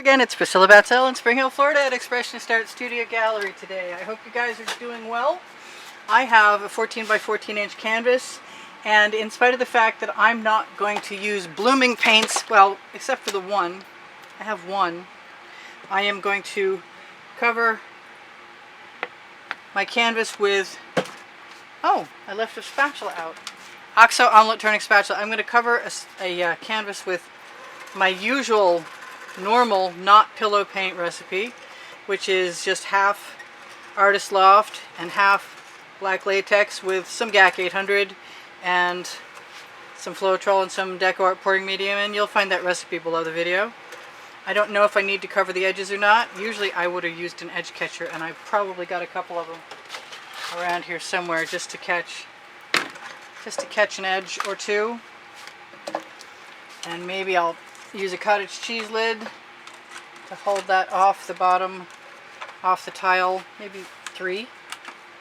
Again, it's Priscilla Batzell in Spring Hill, Florida at Expressionist Art Studio Gallery today. I hope you guys are doing well. I have a 14 by 14 inch canvas, and in spite of the fact that I'm not going to use blooming paints, well, except for the one, I have one, I am going to cover my canvas with, oh, I left a spatula out. OXO omelet turning spatula. I'm going to cover a canvas with my usual normal not pillow paint recipe, which is just half Artist Loft and half black latex with some GAC 800 and some Floetrol and some Deco Art pouring medium, and you'll find that recipe below the video. I don't know if I need to cover the edges or not. Usually I would have used an edge catcher, and I've probably got a couple of them around here somewhere just to catch an edge or two. And maybe I'll use a cottage cheese lid to hold that off the bottom, off the tile. Maybe 3,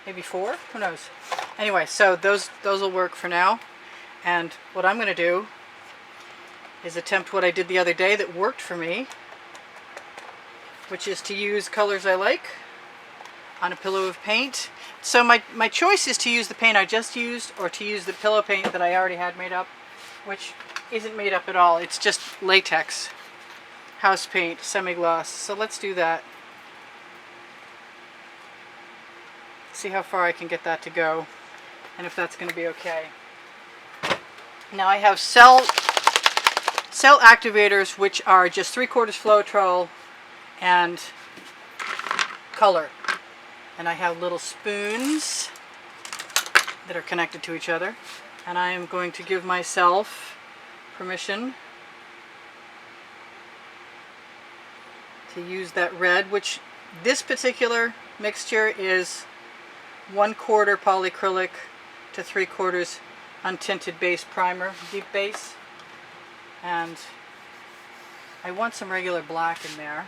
maybe 4, who knows. Anyway, so those will work for now. And what I'm going to do is attempt what I did the other day that worked for me, which is to use colors I like on a pillow of paint. So my choice is to use the paint I just used or to use the pillow paint that I already had made up, which isn't made up at all. It's just latex, house paint, semi-gloss. So let's do that. See how far I can get that to go and if that's going to be okay. Now I have cell activators, which are just 3/4 Floetrol and color. And I have little spoons that are connected to each other. And I am going to give myself permission to use that red, which this particular mixture is 1/4 polycrylic to 3/4 un-tinted base primer, deep base. And I want some regular black in there.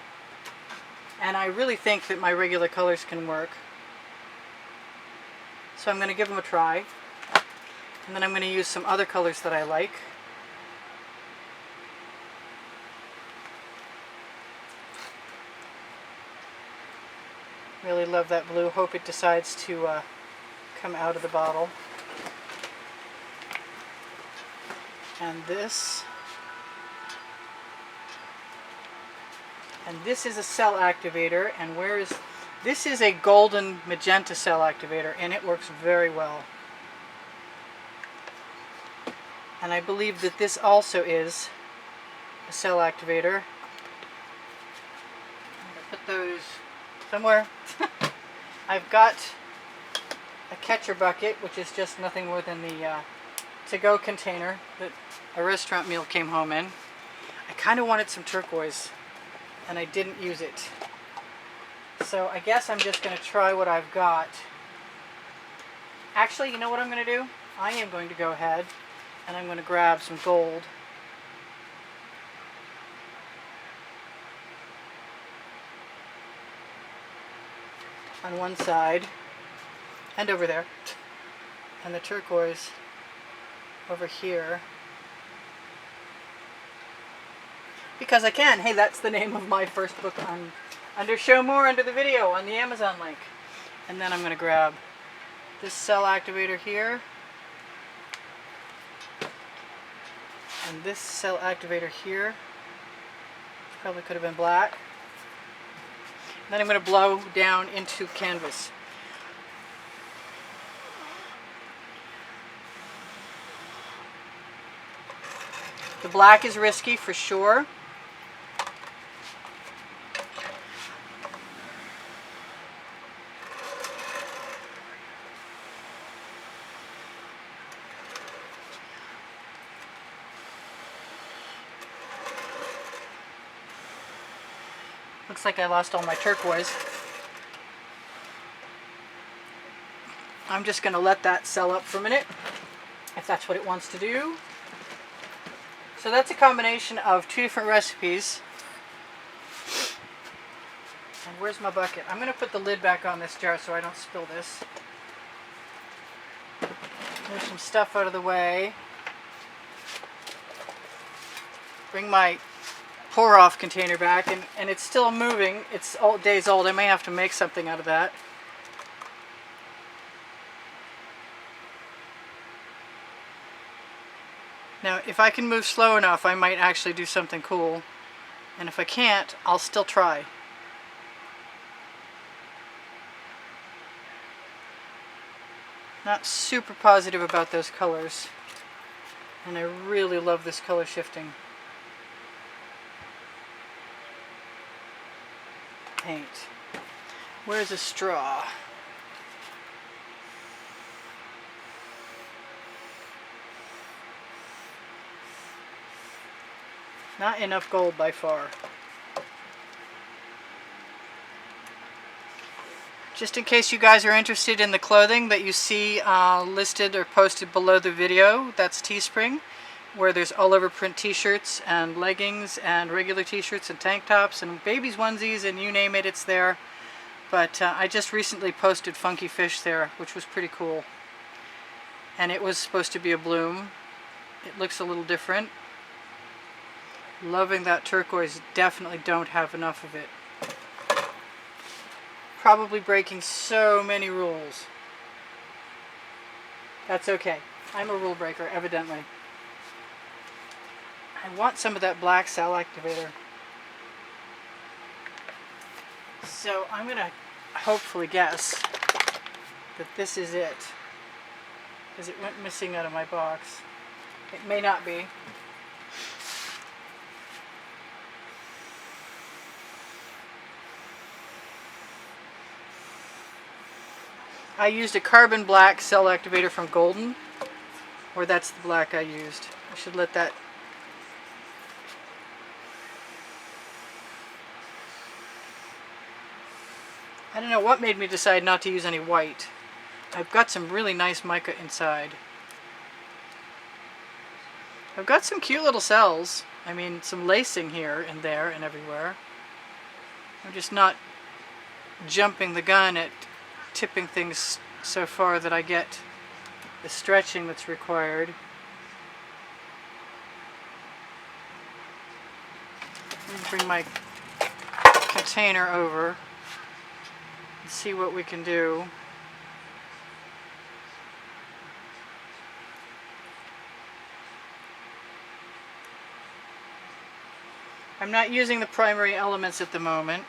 And I really think that my regular colors can work. So I'm going to give them a try. And then I'm going to use some other colors that I like. Really love that blue. Hope it decides to come out of the bottle. And this is a cell activator, and this is a golden magenta cell activator, and it works very well. And I believe that this also is a cell activator. I'm going to put those somewhere. I've got a catcher bucket, which is just nothing more than the to-go container that a restaurant meal came home in. I kind of wanted some turquoise, and I didn't use it. So I guess I'm just going to try what I've got. Actually, you know what I'm going to do? I am going to go ahead and I'm going to grab some gold. On one side, and over there, and the turquoise over here. Because I can. Hey, that's the name of my first book under Show More under the video on the Amazon link. And then I'm going to grab this cell activator here. And this cell activator here. Probably could have been black. And then I'm going to blow down into canvas. The black is risky for sure. Looks like I lost all my turquoise. I'm just going to let that cell up for a minute, if that's what it wants to do. So that's a combination of 2 different recipes. And where's my bucket? I'm going to put the lid back on this jar so I don't spill this. Move some stuff out of the way. Bring my pour off container back, and it's still moving. It's days old. I may have to make something out of that. Now, if I can move slow enough, I might actually do something cool. And if I can't, I'll still try. Not super positive about those colors. And I really love this color shifting paint. Where's a straw? Not enough gold by far. Just in case you guys are interested in the clothing that you see listed or posted below the video, that's Teespring, where there's all over print t-shirts and leggings and regular t-shirts and tank tops and babies onesies and you name it, it's there. But I just recently posted Funky Fish there, which was pretty cool. And it was supposed to be a bloom. It looks a little different. Loving that turquoise. Definitely don't have enough of it. Probably breaking so many rules. That's okay. I'm a rule breaker, evidently. I want some of that black cell activator. So I'm going to hopefully guess that this is it. Because it went missing out of my box. It may not be. I used a carbon black cell activator from Golden, or that's the black I used. I should let that. I don't know what made me decide not to use any white. I've got some really nice mica inside. I've got some cute little cells. I mean, some lacing here and there and everywhere. I'm just not jumping the gun at tipping things so far that I get the stretching that's required. Let me bring my container over and see what we can do. I'm not using the primary elements at the moment.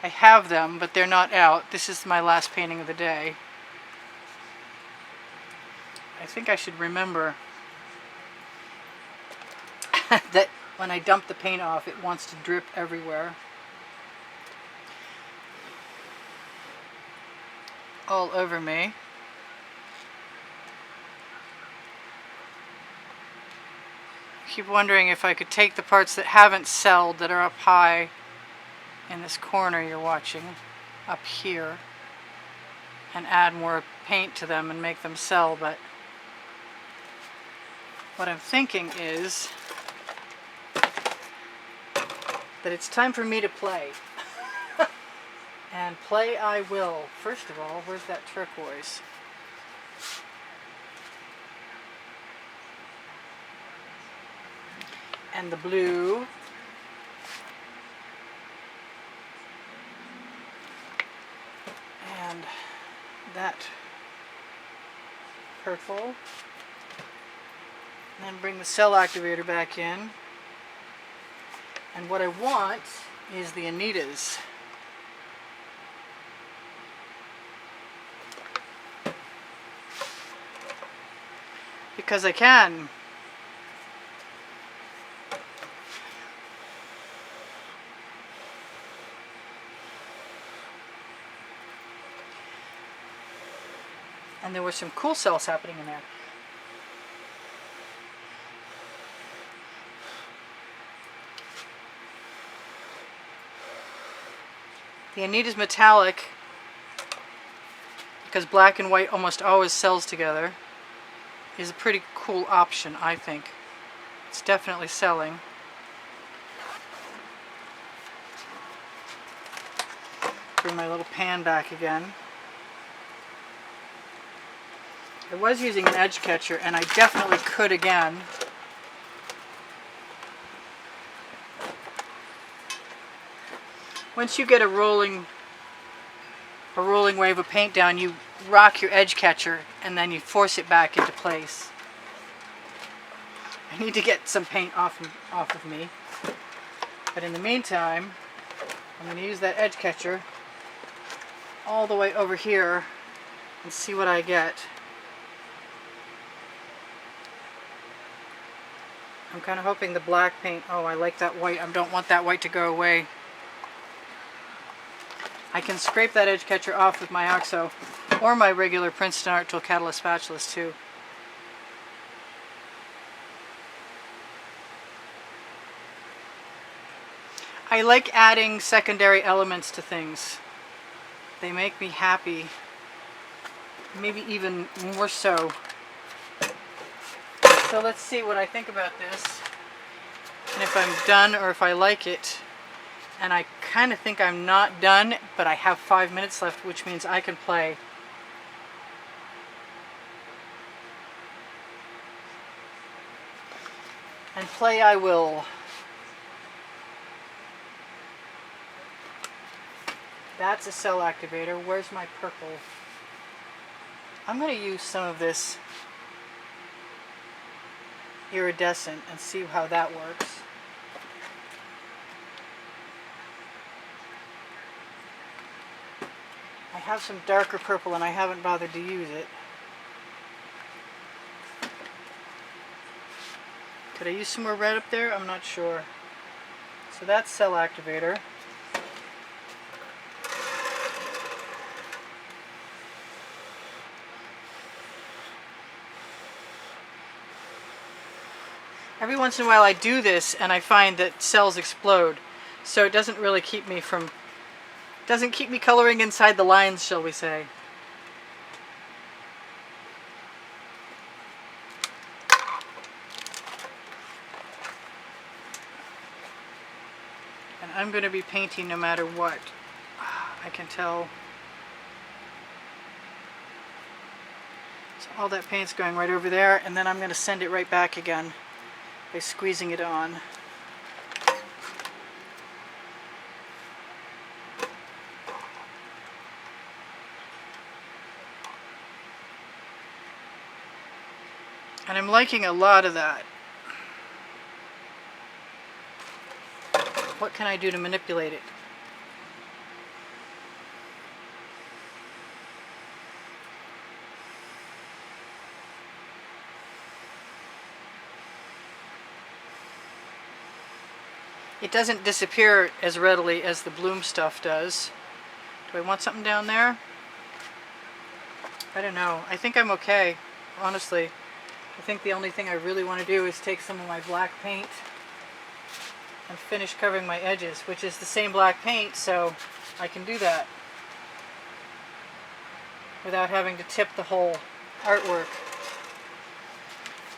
I have them, but they're not out. This is my last painting of the day. I think I should remember that when I dump the paint off, it wants to drip everywhere. All over me. I keep wondering if I could take the parts that haven't celled, that are up high, in this corner you're watching, up here, and add more paint to them and make them cell, but what I'm thinking is that it's time for me to play. And play I will. First of all, where's that turquoise? And the blue. And that purple. And then bring the cell activator back in. And what I want is the Anitas. Because I can. And there were some cool cells happening in there. The Anita's metallic, because black and white almost always sells together, is a pretty cool option, I think. It's definitely selling. Bring my little pan back again. I was using an edge catcher, and I definitely could again. once you get a rolling wave of paint down, you rock your edge catcher and then you force it back into place. I need to get some paint off of me, but in the meantime, I'm going to use that edge catcher all the way over here and see what I get. I'm kind of hoping the black paint, oh, I like that white. I don't want that white to go away. I can scrape that edge catcher off with my OXO or my regular Princeton Art Tool Catalyst spatulas too. I like adding secondary elements to things. They make me happy. Maybe even more so. So let's see what I think about this. And if I'm done or if I like it. And I kind of think I'm not done, but I have 5 minutes left, which means I can play. And play I will. That's a cell activator. Where's my purple? I'm going to use some of this iridescent and see how that works. I have some darker purple and I haven't bothered to use it. Could I use some more red up there? I'm not sure. So that's cell activator. Every once in a while I do this and I find that cells explode. So it doesn't really keep me from, doesn't keep me coloring inside the lines, shall we say. And I'm going to be painting no matter what. I can tell. So all that paint's going right over there, and then I'm going to send it right back again by squeezing it on. And I'm liking a lot of that. What can I do to manipulate it? It doesn't disappear as readily as the bloom stuff does. Do I want something down there? I don't know. I think I'm okay, honestly. I think the only thing I really want to do is take some of my black paint and finish covering my edges, which is the same black paint, so I can do that without having to tip the whole artwork.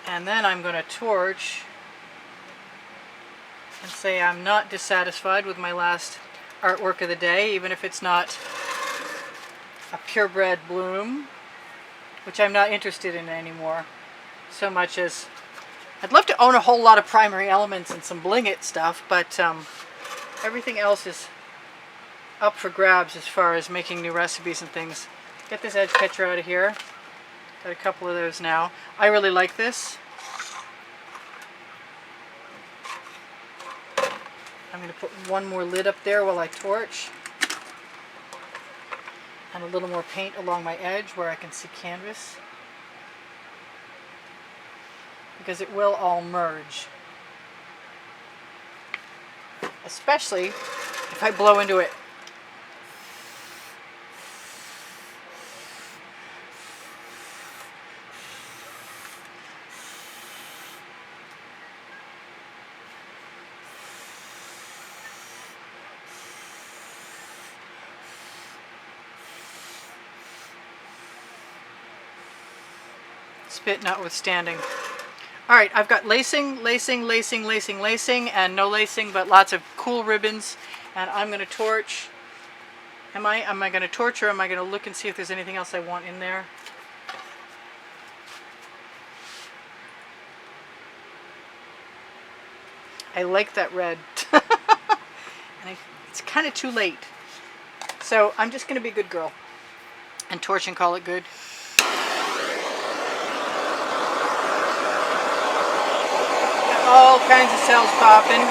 And then I'm going to torch and say I'm not dissatisfied with my last artwork of the day, even if it's not a purebred bloom, which I'm not interested in anymore so much as I'd love to own a whole lot of primary elements and some bling it stuff, but everything else is up for grabs as far as making new recipes and things. Get this edge catcher out of here. Got a couple of those now. I really like this. I'm going to put one more lid up there while I torch. And a little more paint along my edge where I can see canvas. Because it will all merge. Especially if I blow into it. Spit notwithstanding. Alright, I've got lacing, and no lacing, but lots of cool ribbons. And I'm going to torch. Am I going to torch, or am I going to look and see if there's anything else I want in there? I like that red. And it's kind of too late. So I'm just going to be a good girl and torch and call it good. Got all kinds of cells popping.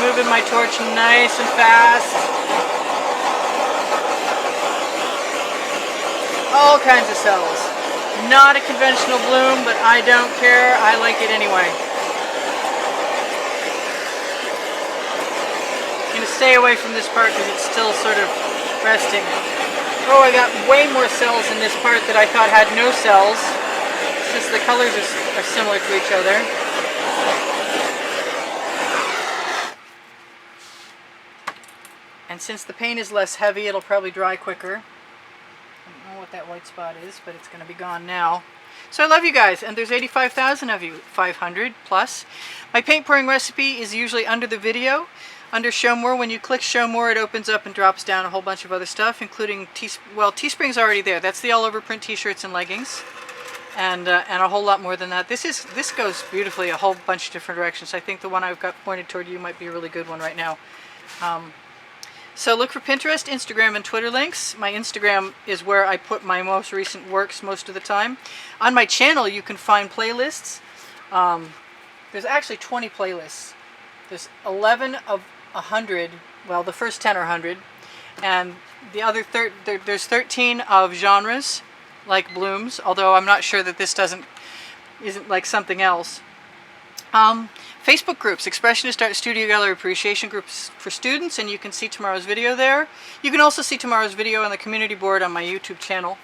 Moving my torch nice and fast. All kinds of cells. Not a conventional bloom, but I don't care. I like it anyway. I'm going to stay away from this part because it's still sort of resting. Oh, I got way more cells in this part that I thought had no cells. It's just the colors are similar to each other. And since the paint is less heavy, it'll probably dry quicker. I don't know what that white spot is, but it's going to be gone now. So I love you guys, and there's 85,000 of you, 500 plus. My paint pouring recipe is usually under the video. Under Show More, when you click Show More, it opens up and drops down a whole bunch of other stuff, including, Teespring's already there. That's the all-over print t-shirts and leggings. And a whole lot more than that. This goes beautifully a whole bunch of different directions. I think the one I've got pointed toward you might be a really good one right now. So look for Pinterest, Instagram, and Twitter links. My Instagram is where I put my most recent works most of the time. On my channel, you can find playlists. There's actually 20 playlists. There's 11 of 100. Well, the first 10 are 100. And the other there's 13 of genres, like blooms, although I'm not sure that this isn't like something else. Facebook groups, Expressionist Art Studio Gallery Appreciation Groups for students, and you can see tomorrow's video there. You can also see tomorrow's video on the community board on my YouTube channel.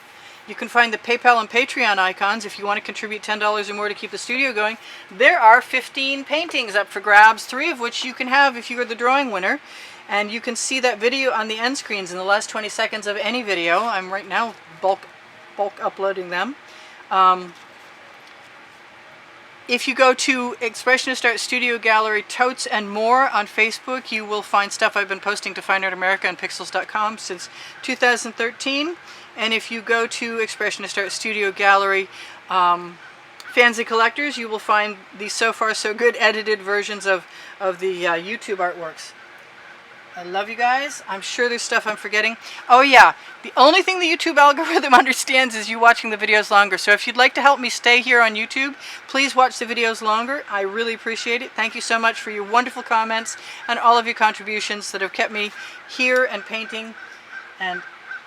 You can find the PayPal and Patreon icons if you want to contribute $10 or more to keep the studio going. There are 15 paintings up for grabs, 3 of which you can have if you are the drawing winner. And you can see that video on the end screens in the last 20 seconds of any video. I'm right now bulk uploading them. If you go to Expressionist Art Studio Gallery Totes and More on Facebook, you will find stuff I've been posting to Fine Art America and Pixels.com since 2013. And if you go to Expressionist Art Studio Gallery Fans and Collectors, you will find the So Far So Good edited versions of the YouTube artworks. I love you guys. I'm sure there's stuff I'm forgetting. Oh yeah, the only thing the YouTube algorithm understands is you watching the videos longer. So if you'd like to help me stay here on YouTube, please watch the videos longer. I really appreciate it. Thank you so much for your wonderful comments and all of your contributions that have kept me here and painting. And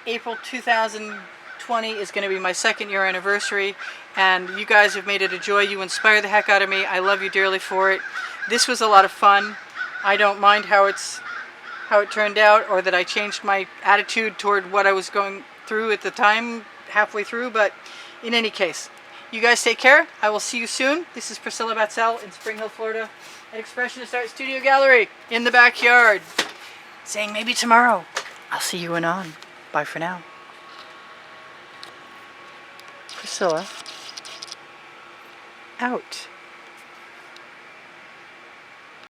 April 2020 is going to be my 2nd year anniversary. And you guys have made it a joy. You inspire the heck out of me. I love you dearly for it. This was a lot of fun. I don't mind how it turned out, or that I changed my attitude toward what I was going through at the time, halfway through, but in any case, you guys take care. I will see you soon. This is Priscilla Batzell in Spring Hill, Florida, at Expressionist Art Studio Gallery in the backyard, saying maybe tomorrow I'll see you anon. Bye for now. Priscilla out.